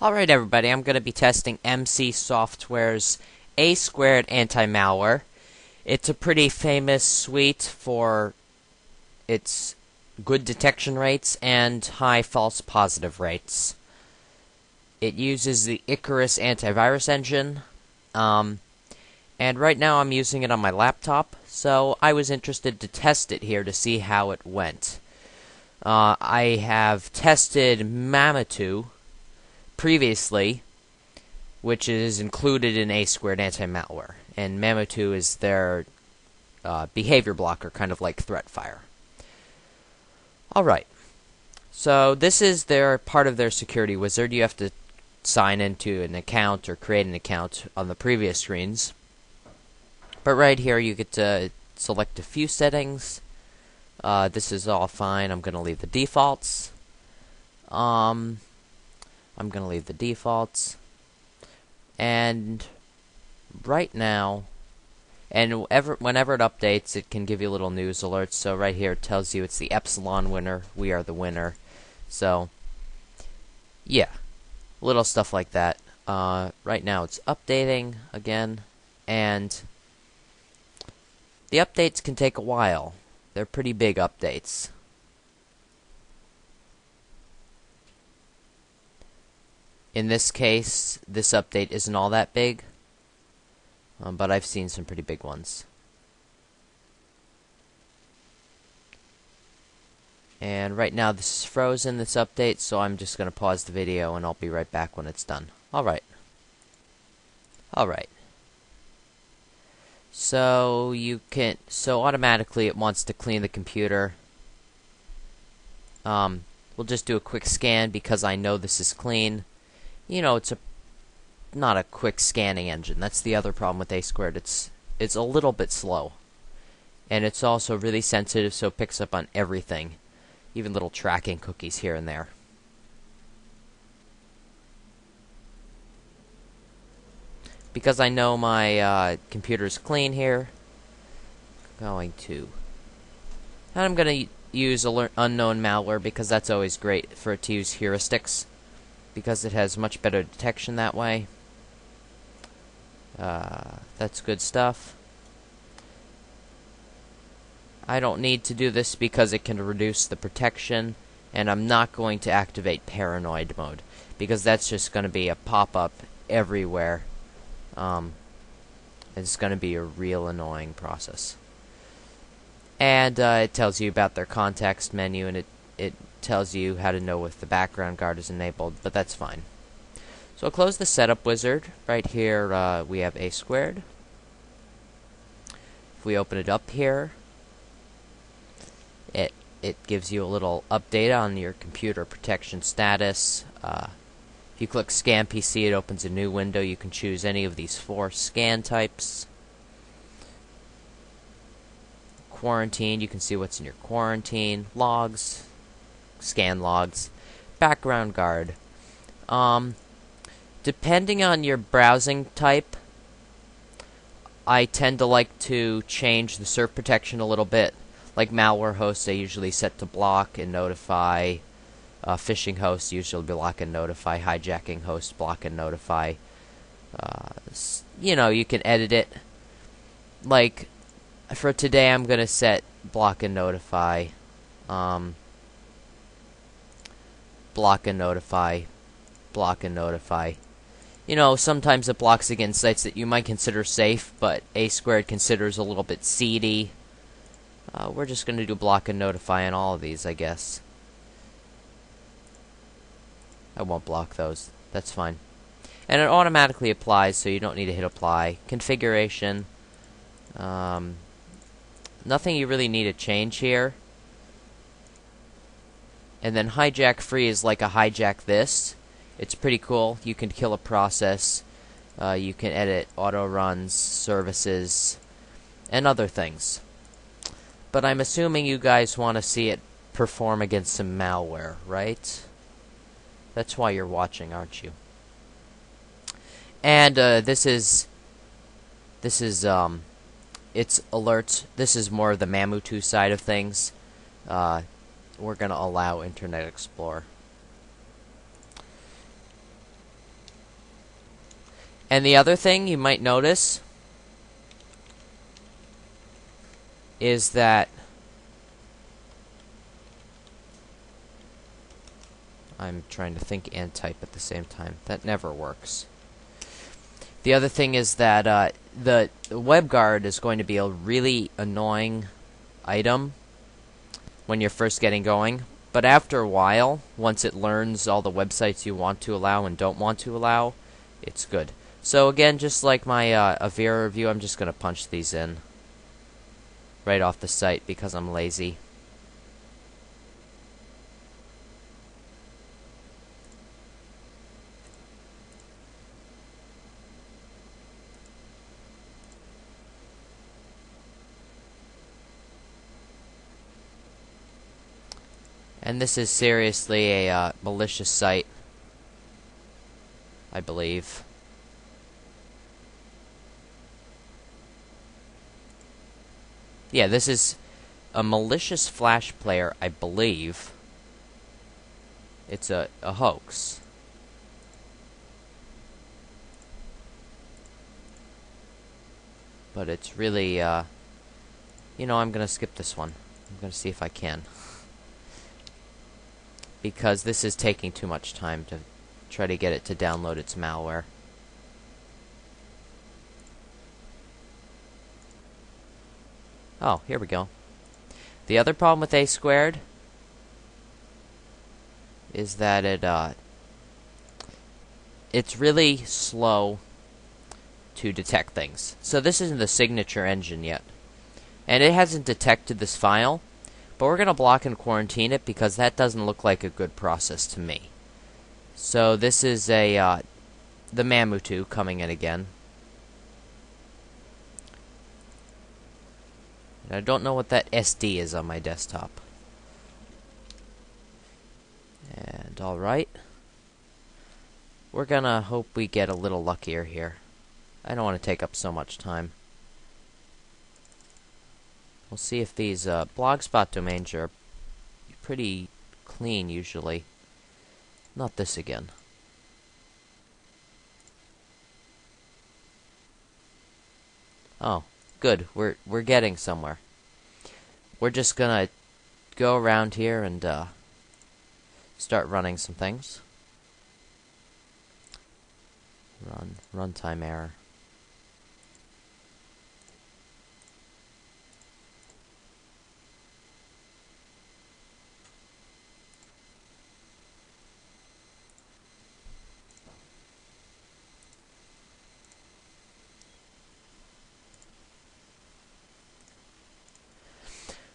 Alright everybody, I'm going to be testing MC Software's A Squared Anti-Malware. It's a pretty famous suite for its good detection rates and high false positive rates. It uses the Icarus antivirus engine, and right now I'm using it on my laptop, so I was interested to test it here to see how it went. I have tested Mammoth previously, which is included in A Squared Anti-Malware, and Mammoth is their behavior blocker, kind of like Threatfire. Alright, so this is their part of their security wizard. You have to sign into an account or create an account on the previous screens. But right here you get to select a few settings. This is all fine. I'm going to leave the defaults. I'm going to leave the defaults. And right now, and whenever it updates, it can give you little news alerts. So right here it tells you it's the Epsilon winner. We are the winner. So, yeah. Little stuff like that. Right now it's updating again. And the updates can take a while. They're pretty big updates. In this case, this update isn't all that big, but I've seen some pretty big ones. And right now this is frozen, this update, so I'm just going to pause the video and I'll be right back when it's done. Alright. So automatically it wants to clean the computer. We'll just do a quick scan because I know this is clean. You know, it's not a quick scanning engine. That's the other problem with A Squared. It's a little bit slow. And it's also really sensitive, so it picks up on everything. Even little tracking cookies here and there. Because I know my computer's clean here, and I'm going to use unknown malware because that's always great for it to use heuristics, because it has much better detection that way. That's good stuff. I don't need to do this because it can reduce the protection, and I'm not going to activate paranoid mode because that's just going to be a pop-up everywhere. It's going to be a real annoying process. And it tells you about their context menu, and it tells you how to know if the background guard is enabled, but that's fine. So I'll close the setup wizard. Right here we have A Squared. If we open it up here, it gives you a little update on your computer protection status. If you click Scan PC, it opens a new window. You can choose any of these 4 scan types. Quarantine, you can see what's in your quarantine. Logs, scan logs. Background guard. Depending on your browsing type, I tend to like to change the surf protection a little bit. Like malware hosts, I usually set to block and notify. Phishing hosts usually block and notify. Hijacking hosts block and notify. You know, you can edit it. Like, for today, I'm going to set block and notify. Block and notify. Block and notify. You know, sometimes it blocks against sites that you might consider safe, but A Squared considers a little bit seedy. We're just going to do block and notify on all of these, I guess. I won't block those. That's fine. And it automatically applies, so you don't need to hit apply. Configuration. Nothing you really need to change here. And then hijack free is like a hijack this. It's pretty cool. You can kill a process. You can edit auto runs, services, and other things. But I'm assuming you guys want to see it perform against some malware, right? That's why you're watching, aren't you? And this is its alerts. This is more the Mammoth side of things. We're going to allow Internet Explorer. And the other thing you might notice is that I'm trying to think and type at the same time. That never works. The other thing is that the WebGuard is going to be a really annoying item when you're first getting going. But after a while, once it learns all the websites you want to allow and don't want to allow, it's good. So again, just like my Avira review, I'm just going to punch these in right off the site because I'm lazy. And this is seriously a malicious site, I believe. Yeah, this is a malicious Flash player, I believe. It's a hoax. But it's really, you know, I'm gonna skip this one. I'm gonna see if I can. Because this is taking too much time to try to get it to download its malware. Oh, here we go. The other problem with A squared is that it's really slow to detect things. So this isn't the signature engine yet. And it hasn't detected this file, but we're going to block and quarantine it because that doesn't look like a good process to me. So this is the Mamutu coming in again. And I don't know what that SD is on my desktop. And alright. We're gonna hope we get a little luckier here. I don't want to take up so much time. We'll see if these blogspot domains are pretty clean usually. Not this again. Oh, good. We're getting somewhere. We're just gonna go around here and start running some things. Runtime error.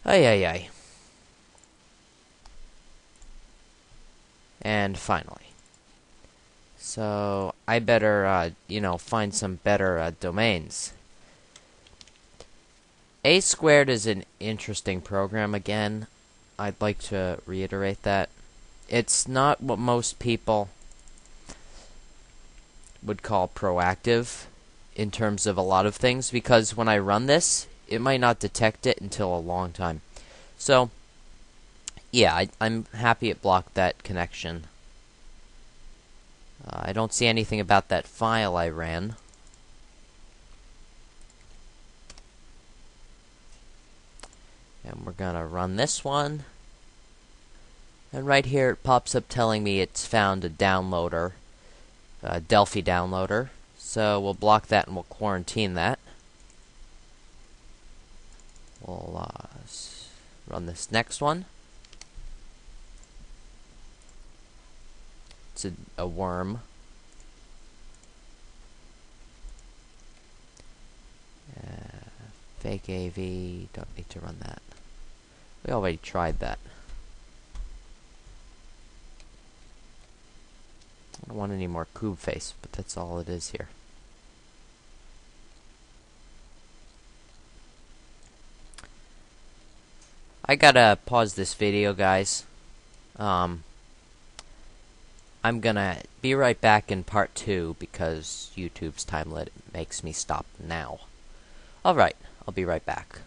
Ay. And finally. So, I better, you know, find some better domains. A squared is an interesting program again. I'd like to reiterate that. It's not what most people would call proactive in terms of a lot of things, because when I run this, it might not detect it until a long time. So, yeah, I'm happy it blocked that connection. I don't see anything about that file I ran. And we're gonna run this one. And right here it pops up telling me it's found a downloader, a Delphi downloader. So we'll block that and we'll quarantine that. We'll run this next one. It's a worm. Fake AV, don't need to run that. We already tried that. I don't want any more cube face, but that's all it is here. I gotta pause this video, guys. I'm gonna be right back in part 2 because YouTube's time limit makes me stop now. Alright, I'll be right back.